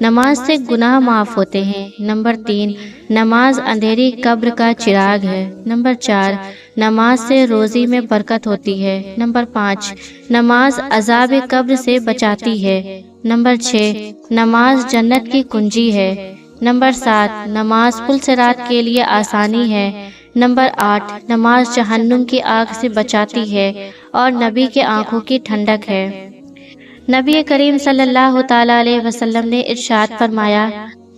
نماز سے گناہ معاف ہوتے ہیں۔ نمبر 3، نماز اندھیری قبر کا چراغ ہے۔ نمبر 4، نماز سے روزی میں برکت ہوتی ہے۔ نمبر 5، نماز عذاب قبر سے بچاتی ہے۔ نمبر 6، نماز جنت کی کنجی ہے۔ نمبر 7، نماز پل صراط کے لیے آسانی ہے۔ نمبر 8، نماز جہنم کی آگ سے بچاتی ہے اور نبی کے آنکھوں کی ٹھنڈک ہے۔ نبی کریم صلی اللہ تعالی علیہ وسلم نے ارشاد فرمایا،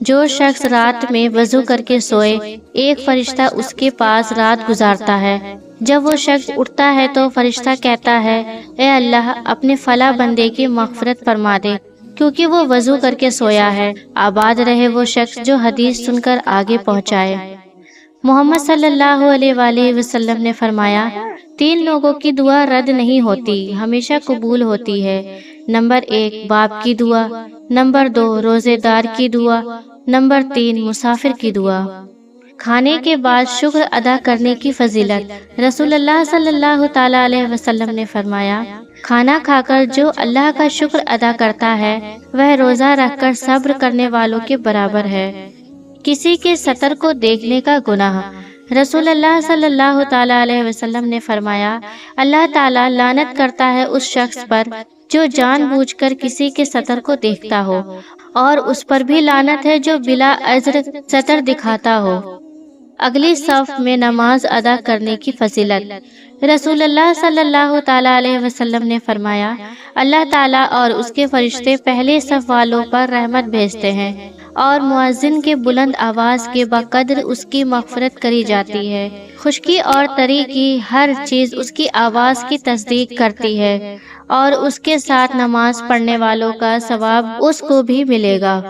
جو شخص رات میں وضو کر کے سوئے، ایک فرشتہ اس کے پاس رات گزارتا ہے۔ جب وہ شخص اٹھتا ہے تو فرشتہ کہتا ہے، اے اللہ، اپنے فلاں بندے کی مغفرت فرما دے، کیونکہ وہ وضو کر کے سویا ہے۔ آباد رہے وہ شخص جو حدیث سن کر آگے پہنچائے۔ محمد صلی اللہ علیہ وآلہ وسلم نے فرمایا، 3 لوگوں کی دعا رد نہیں ہوتی، ہمیشہ قبول ہوتی ہے۔ نمبر 1، باپ کی دعا۔ نمبر 2، روزے دار کی دعا۔ نمبر 3، مسافر کی دعا۔ کھانے کے بعد شکر ادا کرنے کی فضیلت۔ رسول اللہ صلی اللہ تعالی علیہ وسلم نے فرمایا، کھانا کھا کر جو اللہ کا شکر ادا کرتا ہے، وہ روزہ رکھ کر صبر کرنے والوں کے برابر ہے۔ کسی کے ستر کو دیکھنے کا گناہ۔ رسول اللہ صلی اللہ تعالی علیہ وسلم نے فرمایا، اللہ تعالیٰ لعنت کرتا ہے اس شخص پر جو جان بوجھ کر کسی کے ستر کو دیکھتا ہو، اور اس پر بھی لعنت ہے جو بلا عذر ستر دکھاتا ہو۔ اگلی صف میں نماز ادا کرنے کی فضیلت۔ رسول اللہ صلی اللہ تعالی علیہ وسلم نے فرمایا، اللہ تعالیٰ اور اس کے فرشتے پہلے صف والوں پر رحمت بھیجتے ہیں، اور مؤذن کے بلند آواز کے بقدر اس کی مغفرت کری جاتی ہے۔ خشکی اور تری کی ہر چیز اس کی آواز کی تصدیق کرتی ہے، اور اس کے ساتھ نماز پڑھنے والوں کا ثواب اس کو بھی ملے گا۔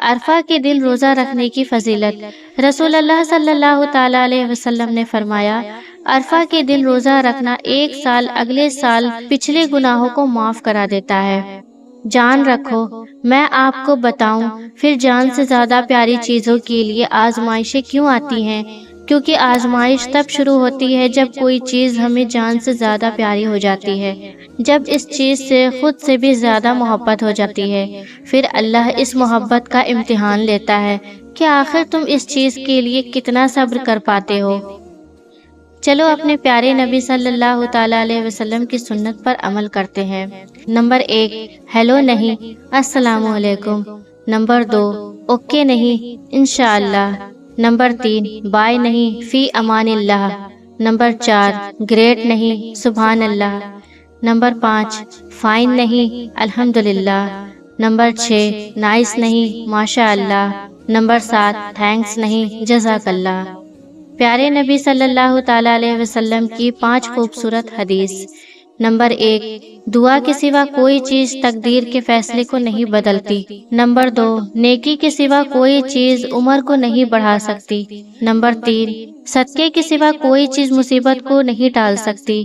عرفہ کے دن روزہ رکھنے کی فضیلت۔ رسول اللہ صلی اللہ تعالی علیہ وسلم نے فرمایا، عرفہ کے دن روزہ رکھنا 1 سال اگلے سال پچھلے گناہوں کو معاف کرا دیتا ہے۔ جان رکھو، میں آپ کو بتاؤں، پھر جان سے زیادہ پیاری چیزوں کے لیے آزمائشیں کیوں آتی ہیں؟ کیونکہ آزمائش تب شروع ہوتی ہے جب کوئی چیز ہمیں جان سے زیادہ پیاری ہو جاتی ہے، جب اس چیز سے خود سے بھی زیادہ محبت ہو جاتی ہے۔ پھر اللہ اس محبت کا امتحان لیتا ہے کہ آخر تم اس چیز کے لیے کتنا صبر کر پاتے ہو۔ چلو اپنے پیارے نبی صلی اللہ تعالی علیہ وسلم کی سنت پر عمل کرتے ہیں۔ نمبر 1، ہیلو نہیں، السلام علیکم۔ نمبر 2، اوکے نہیں، انشاءاللہ۔ نمبر 3، بائے نہیں، فی امان اللہ۔ نمبر 4، گریٹ نہیں، سبحان اللہ۔ نمبر 5، فائن نہیں، الحمدللہ۔ نمبر 6، نائس نہیں، ماشاء اللہ۔ نمبر 7، تھینکس نہیں، جزاک اللہ۔ پیارے نبی صلی اللہ تعالی علیہ وسلم کی 5 خوبصورت حدیث۔ نمبر 1، دعا کے سوا کوئی چیز تقدیر کے فیصلے کو نہیں بدلتی۔ نمبر 2، نیکی کے سوا کوئی چیز عمر کو نہیں بڑھا سکتی۔ نمبر 3، صدقے کے سوا کوئی چیز مصیبت کو نہیں ٹال سکتی۔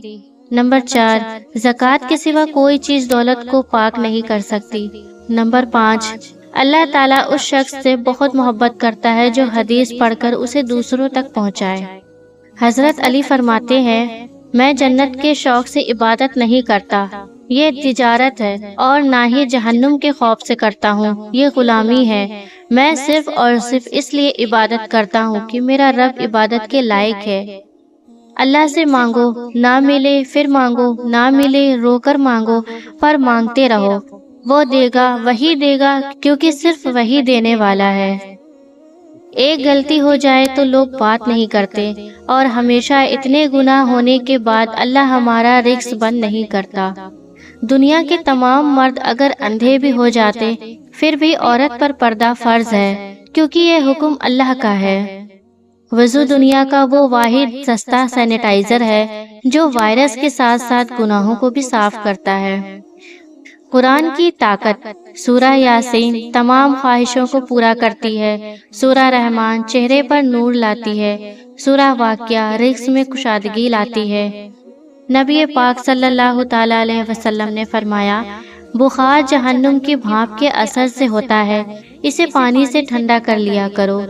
نمبر 4، زکوٰۃ کے سوا کوئی چیز دولت کو پاک نہیں کر سکتی۔ نمبر 5، اللہ تعالیٰ اس شخص سے بہت محبت کرتا ہے جو حدیث پڑھ کر اسے دوسروں تک پہنچائے۔ حضرت علی فرماتے ہیں، میں جنت کے شوق سے عبادت نہیں کرتا، یہ تجارت ہے، اور نہ ہی جہنم کے خوف سے کرتا ہوں، یہ غلامی ہے۔ میں صرف اور صرف اس لیے عبادت کرتا ہوں کہ میرا رب عبادت کے لائق ہے۔ اللہ سے مانگو، نہ ملے پھر مانگو، نہ ملے رو کر مانگو، پر مانگتے رہو، وہ دے گا، وہی دے گا، کیونکہ صرف وہی دینے والا ہے۔ ایک غلطی ہو جائے تو لوگ بات نہیں کرتے، اور ہمیشہ اتنے گناہ ہونے کے بعد اللہ ہمارا رزق بند نہیں کرتا۔ دنیا کے تمام مرد اگر اندھے بھی ہو جاتے، پھر بھی عورت پر پردہ فرض ہے، کیونکہ یہ حکم اللہ کا ہے۔ وضو دنیا کا وہ واحد سستا سینیٹائزر ہے جو وائرس کے ساتھ ساتھ گناہوں کو بھی صاف کرتا ہے۔ قرآن کی طاقت۔ سورہ یاسین تمام خواہشوں کو پورا کرتی ہے۔ سورہ رحمان چہرے پر نور لاتی ہے۔ سورہ واقعہ رزق میں کشادگی لاتی ہے۔ نبی پاک صلی اللہ تعالی علیہ وسلم نے فرمایا، بخار جہنم کی بھاپ کے اثر سے ہوتا ہے، اسے پانی سے ٹھنڈا کر لیا کرو۔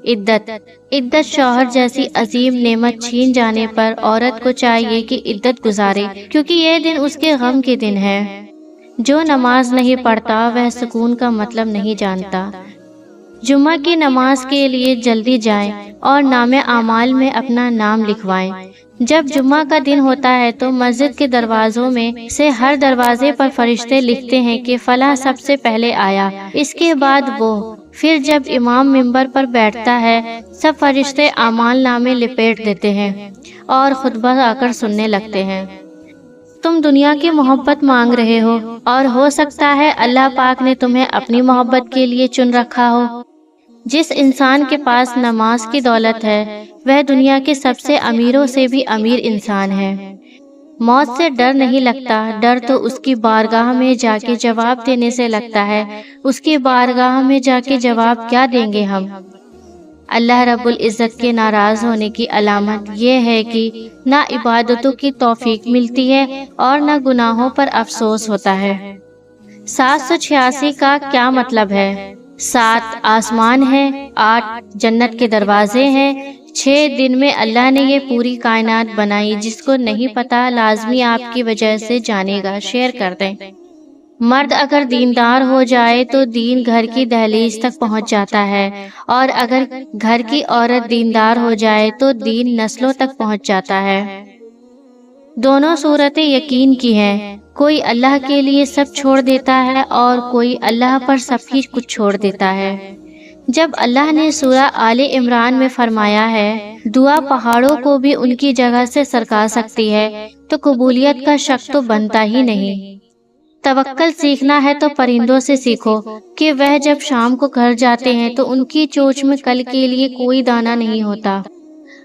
عدت شوہر جیسی عظیم نعمت چھین جانے پر عورت کو چاہیے کہ عدت گزارے، کیونکہ یہ دن اس کے غم کے دن ہے۔ جو نماز نہیں پڑھتا وہ سکون کا مطلب نہیں جانتا۔ جمعہ کی نماز کے لیے جلدی جائیں اور نام اعمال میں اپنا نام لکھوائیں۔ جب جمعہ کا دن ہوتا ہے تو مسجد کے دروازوں میں سے ہر دروازے پر فرشتے لکھتے ہیں کہ فلاں سب سے پہلے آیا، اس کے بعد وہ۔ پھر جب امام منبر پر بیٹھتا ہے سب فرشتے اعمال نامے لپیٹ دیتے ہیں اور خطبہ آ کر سننے لگتے ہیں۔ تم دنیا کی محبت مانگ رہے ہو اور سکتا ہے اللہ پاک نے تمہیں اپنی محبت کے لیے چن رکھا ہو۔ جس انسان کے پاس نماز کی دولت ہے وہ دنیا کے سب سے امیروں سے بھی امیر انسان ہے۔ موت سے ڈر نہیں لگتا، ڈر تو اس کی بارگاہ میں جا کے جواب دینے سے لگتا ہے۔ اس کی بارگاہ میں جا کے جواب کیا دیں گے ہم؟ اللہ رب العزت کے ناراض ہونے کی علامت یہ ہے کہ نہ عبادتوں کی توفیق ملتی ہے اور نہ گناہوں پر افسوس ہوتا ہے۔ 786 کا کیا مطلب ہے؟ 7 آسمان ہیں، 8 جنت کے دروازے ہیں، 6 دن میں اللہ نے یہ پوری کائنات بنائی۔ جس کو نہیں پتا لازمی آپ کی وجہ سے جانے گا، شیئر کر دیں۔ مرد اگر دیندار ہو جائے تو دین گھر کی دہلیز تک پہنچ جاتا ہے، اور اگر گھر کی عورت دیندار ہو جائے تو دین نسلوں تک پہنچ جاتا ہے۔ دونوں صورتیں یقین کی ہیں، کوئی اللہ کے لیے سب چھوڑ دیتا ہے اور کوئی اللہ پر سب ہی کچھ چھوڑ دیتا ہے۔ جب اللہ نے سورہ آل عمران میں فرمایا ہے دعا پہاڑوں کو بھی ان کی جگہ سے سرکا سکتی ہے، تو قبولیت کا شک تو بنتا ہی نہیں۔ توکل سیکھنا ہے تو پرندوں سے سیکھو کہ وہ جب شام کو گھر جاتے ہیں تو ان کی چونچ میں کل کے لیے کوئی دانہ نہیں ہوتا۔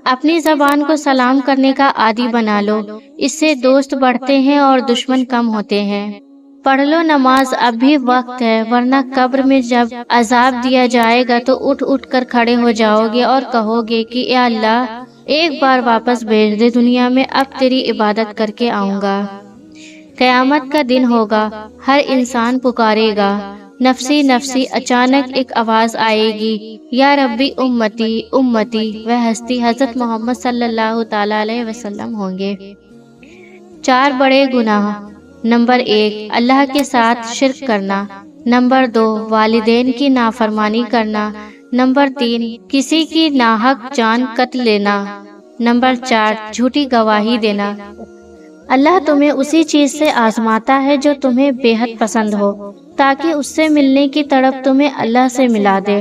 اپنی زبان کو سلام کرنے کا عادی بنا لو، اس سے دوست بڑھتے ہیں اور دشمن کم ہوتے ہیں۔ پڑھ لو نماز، اب بھی وقت ہے، ورنہ قبر میں جب عذاب دیا جائے گا تو اٹھ اٹھ کر کھڑے ہو جاؤ گے اور کہو گے کہ اے اللہ ایک بار واپس بھیج دے دنیا میں، اب تیری عبادت کر کے آؤں گا۔ قیامت کا دن ہوگا، ہر انسان پکارے گا نفسی نفسی، اچانک ایک آواز آئے گی یا ربی امتی امتی، وہ ہستی حضرت محمد صلی اللہ تعالی علیہ وسلم ہوں گے۔ 4 بڑے گناہ۔ نمبر 1 اللہ کے ساتھ شرک کرنا۔ نمبر 2 والدین کی نافرمانی کرنا۔ نمبر 3 کسی کی ناحق جان قتل لینا۔ نمبر 4 جھوٹی گواہی دینا۔ اللہ تمہیں اسی چیز سے آزماتا ہے جو تمہیں بے حد پسند ہو، تاکہ اس سے ملنے کی تڑپ تمہیں اللہ سے ملا دے۔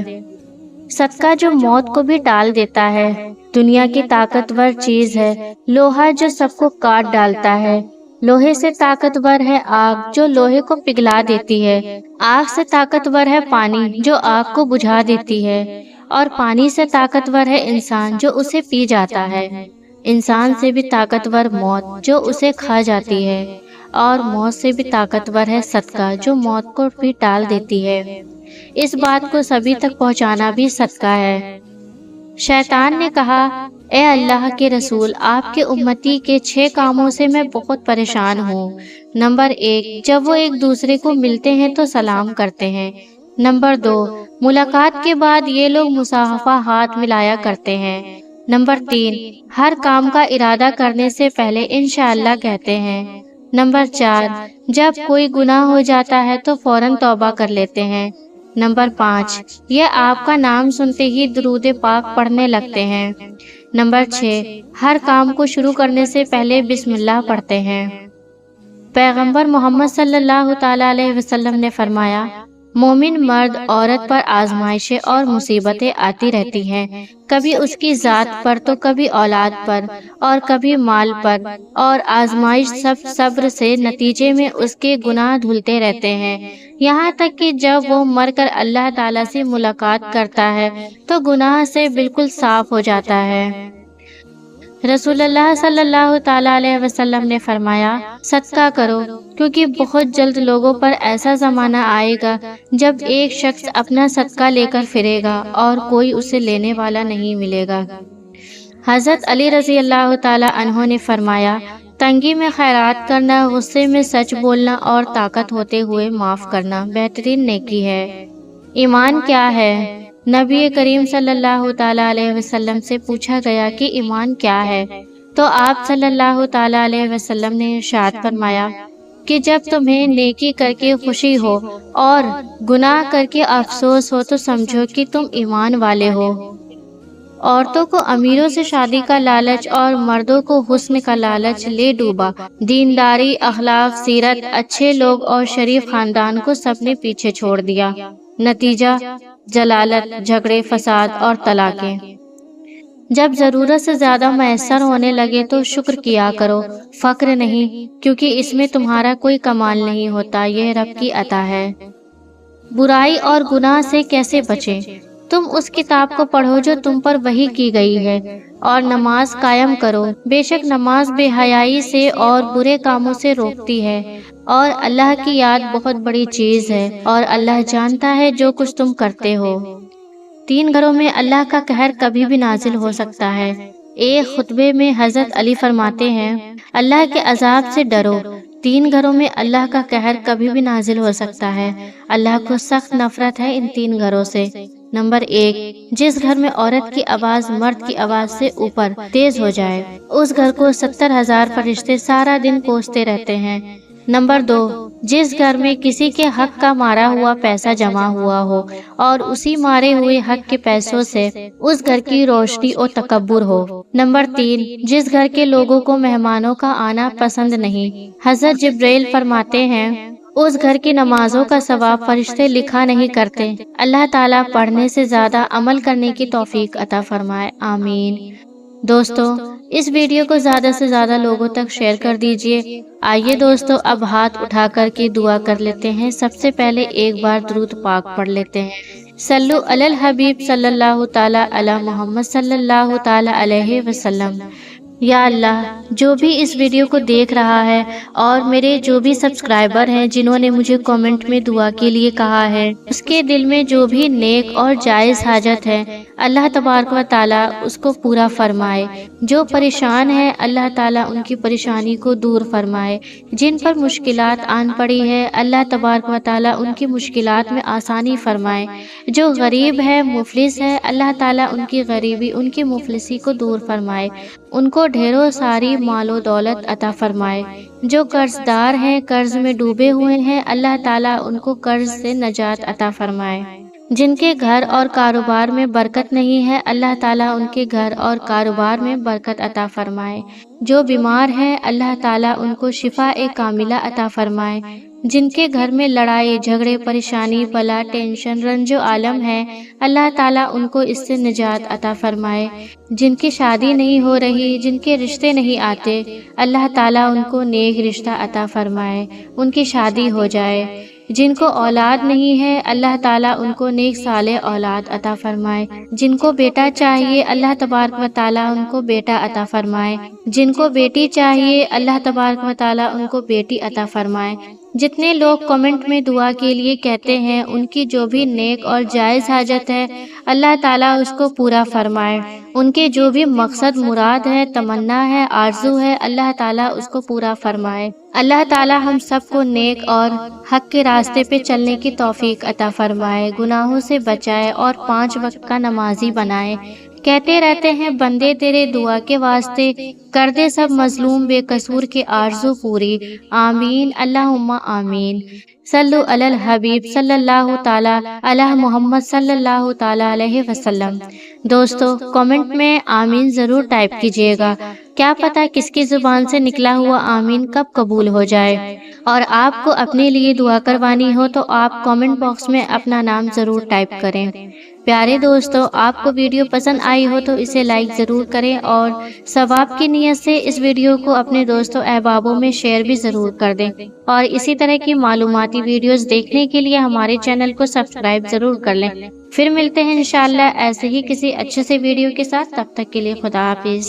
صدقہ جو موت کو بھی ٹال دیتا ہے۔ دنیا کی طاقتور چیز ہے لوہا جو سب کو کاٹ ڈالتا ہے۔ لوہے سے طاقتور ہے آگ جو لوہے کو پگھلا دیتی ہے۔ آگ سے طاقتور ہے پانی جو آگ کو بجھا دیتی ہے، اور پانی سے طاقتور ہے انسان جو اسے پی جاتا ہے۔ انسان سے بھی طاقتور موت جو اسے کھا جاتی ہے، اور موت سے بھی طاقتور ہے صدقہ جو موت کو بھی ٹال دیتی ہے۔ اس بات کو سبھی تک پہنچانا بھی صدقہ ہے۔ شیطان نے کہا اے اللہ کے رسول، آپ کے امتی کے 6 کاموں سے میں بہت پریشان ہوں۔ نمبر 1 جب وہ ایک دوسرے کو ملتے ہیں تو سلام کرتے ہیں۔ نمبر 2 ملاقات کے بعد یہ لوگ مصافحہ ہاتھ ملایا کرتے ہیں۔ نمبر 3 ہر کام کا ارادہ کرنے سے پہلے انشاءاللہ کہتے ہیں۔ نمبر 4 جب کوئی گناہ ہو جاتا ہے تو فوراً توبہ کر لیتے ہیں۔ نمبر 5 یہ آپ کا نام سنتے ہی درود پاک پڑھنے لگتے ہیں۔ نمبر 6 ہر کام کو شروع کرنے سے پہلے بسم اللہ پڑھتے ہیں۔ پیغمبر محمد صلی اللہ تعالی علیہ وسلم نے فرمایا مومن مرد عورت پر آزمائشیں اور مصیبتیں آتی رہتی ہیں، کبھی اس کی ذات پر تو کبھی اولاد پر اور کبھی مال پر، اور آزمائش سب صبر سے نتیجے میں اس کے گناہ دھلتے رہتے ہیں، یہاں تک کہ جب وہ مر کر اللہ تعالیٰ سے ملاقات کرتا ہے تو گناہ سے بالکل صاف ہو جاتا ہے۔ رسول اللہ صلی اللہ تعالی علیہ وسلم نے فرمایا صدقہ کرو، کیونکہ بہت جلد لوگوں پر ایسا زمانہ آئے گا جب ایک شخص اپنا صدقہ لے کر پھرے گا اور کوئی اسے لینے والا نہیں ملے گا۔ حضرت علی رضی اللہ تعالی عنہ نے فرمایا تنگی میں خیرات کرنا، غصے میں سچ بولنا اور طاقت ہوتے ہوئے معاف کرنا بہترین نیکی ہے۔ ایمان کیا ہے؟ نبی کریم صلی اللہ تعالی علیہ وسلم سے پوچھا گیا کہ ایمان کیا ہے، تو آپ صلی اللہ تعالی علیہ وسلم نے ارشاد فرمایا کہ جب تمہیں نیکی کر کے خوشی ہو اور گناہ کر کے افسوس ہو تو سمجھو کہ تم ایمان والے ہو۔ عورتوں کو امیروں سے شادی کا لالچ اور مردوں کو حسن کا لالچ لے ڈوبا۔ دینداری، اخلاق، سیرت، اچھے لوگ اور شریف خاندان کو سب نے پیچھے چھوڑ دیا۔ نتیجہ جلالت، جھگڑے، فساد اور طلاقیں۔ جب ضرورت سے زیادہ میسر ہونے لگے تو شکر کیا کرو، فخر نہیں، کیونکہ اس میں تمہارا کوئی کمال نہیں ہوتا، یہ رب کی عطا ہے۔ برائی اور گناہ سے کیسے بچیں؟ تم اس کتاب کو پڑھو جو تم پر وحی کی گئی ہے اور نماز قائم کرو۔ بے شک نماز بے حیائی سے اور برے کاموں سے روکتی ہے، اور اللہ کی یاد بہت بڑی چیز ہے، اور اللہ جانتا ہے جو کچھ تم کرتے ہو۔ 3 گھروں میں اللہ کا قہر کبھی بھی نازل ہو سکتا ہے۔ ایک خطبے میں حضرت علی فرماتے ہیں، اللہ کے عذاب سے ڈرو۔ 3 گھروں میں اللہ کا قہر کبھی بھی نازل ہو سکتا ہے۔ اللہ کو سخت نفرت ہے ان 3 گھروں سے۔ نمبر 1، جس گھر میں عورت کی آواز مرد کی آواز سے اوپر تیز ہو جائے، اس گھر کو 70,000 فرشتے سارا دن کوستے رہتے ہیں۔ نمبر 2، جس گھر میں کسی کے حق کا مارا ہوا پیسہ جمع ہوا ہو اور اسی مارے ہوئے حق کے پیسوں سے اس گھر کی روشنی اور تکبر ہو۔ نمبر 3، جس گھر کے لوگوں کو مہمانوں کا آنا پسند نہیں۔ حضرت جبرائیل فرماتے ہیں، اس گھر کی نمازوں کا ثواب فرشتے لکھا نہیں کرتے۔ اللہ تعالیٰ پڑھنے سے زیادہ عمل کرنے کی توفیق عطا فرمائے، آمین۔ دوستو، اس ویڈیو کو زیادہ سے زیادہ لوگوں تک شیئر کر دیجئے۔ آئیے دوستو، اب ہاتھ اٹھا کر کے دعا کر لیتے ہیں۔ سب سے پہلے ایک بار درود پاک پڑھ لیتے ہیں۔ صلو علی الحبیب صلی اللہ تعالی علی محمد صلی اللہ تعالی علیہ وسلم۔ یا اللہ، جو بھی اس ویڈیو کو دیکھ رہا ہے اور میرے جو بھی سبسکرائبر ہیں جنہوں نے مجھے کامنٹ میں دعا کے لیے کہا ہے، اس کے دل میں جو بھی نیک اور جائز حاجت ہے، اللہ تبارک و تعالیٰ اس کو پورا فرمائے۔ جو پریشان ہے، اللہ تعالیٰ ان کی پریشانی کو دور فرمائے۔ جن پر مشکلات آن پڑی ہے، اللہ تبارک و تعالیٰ ان کی مشکلات میں آسانی فرمائے۔ جو غریب ہے، مفلس ہے، اللہ تعالیٰ ان کی غریبی، ان کی مفلسی کو دور فرمائے۔ ان کو ڈھیروں ساری مال و دولت عطا فرمائے۔ جو قرض دار ہیں، قرض میں ڈوبے ہوئے ہیں، اللہ تعالیٰ ان کو قرض سے نجات عطا فرمائے۔ جن کے گھر اور کاروبار میں برکت نہیں ہے، اللہ تعالیٰ ان کے گھر اور کاروبار میں برکت عطا فرمائے۔ جو بیمار ہیں، اللہ تعالیٰ ان کو شفاء کاملہ عطا فرمائے۔ جن کے گھر میں لڑائی جھگڑے، پریشانی، بلا، ٹینشن، رنج و عالم ہے، اللہ تعالیٰ ان کو اس سے نجات عطا فرمائے۔ جن کی شادی نہیں ہو رہی، جن کے رشتے نہیں آتے، اللہ تعالیٰ ان کو نیک رشتہ عطا فرمائے، ان کی شادی ہو جائے۔ جن کو اولاد نہیں ہے، اللہ تعالیٰ ان کو نیک صالح اولاد عطا فرمائے۔ جن کو بیٹا چاہیے، اللہ تبارک و تعالیٰ ان کو بیٹا عطا فرمائے۔ جن کو بیٹی چاہیے، اللہ تبارک و تعالیٰ ان کو بیٹی عطا فرمائے۔ جتنے لوگ کمنٹ میں دعا کے لیے کہتے ہیں، ان کی جو بھی نیک اور جائز حاجت ہے، اللہ تعالیٰ اس کو پورا فرمائے۔ ان کے جو بھی مقصد مراد ہے، تمنا ہے، آرزو ہے، اللہ تعالیٰ اس کو پورا فرمائے۔ اللہ تعالیٰ ہم سب کو نیک اور حق کے راستے پہ چلنے کی توفیق عطا فرمائے، گناہوں سے بچائے اور 5 وقت کا نمازی بنائے۔ کہتے رہتے ہیں، بندے تیرے دعا کے واسطے کر دے سب مظلوم بے قصور کے آرزو پوری، آمین اللہم آمین۔ صلو علی الحبیب صلی اللہ تعالی علی محمد صلی اللہ تعالی علیہ وسلم۔ دوستو، کامنٹ میں آمین ضرور ٹائپ کیجیے گا۔ کیا پتہ کس کی زبان سے نکلا ہوا آمین کب قبول ہو جائے۔ اور آپ کو اپنے لیے دعا کروانی ہو تو آپ کامنٹ باکس میں اپنا نام ضرور ٹائپ کریں۔ پیارے دوستو، آپ کو ویڈیو پسند آئی ہو تو اسے لائک ضرور کریں اور ثواب کی نیت سے اس ویڈیو کو اپنے دوستوں احبابوں میں شیئر بھی ضرور کر دیں، اور اسی طرح کی معلوماتی ویڈیوز دیکھنے کے لیے ہمارے چینل کو سبسکرائب ضرور کر لیں۔ پھر ملتے ہیں انشاءاللہ ایسے ہی کسی اچھے سے ویڈیو کے ساتھ، تب تک کے لیے خدا حافظ۔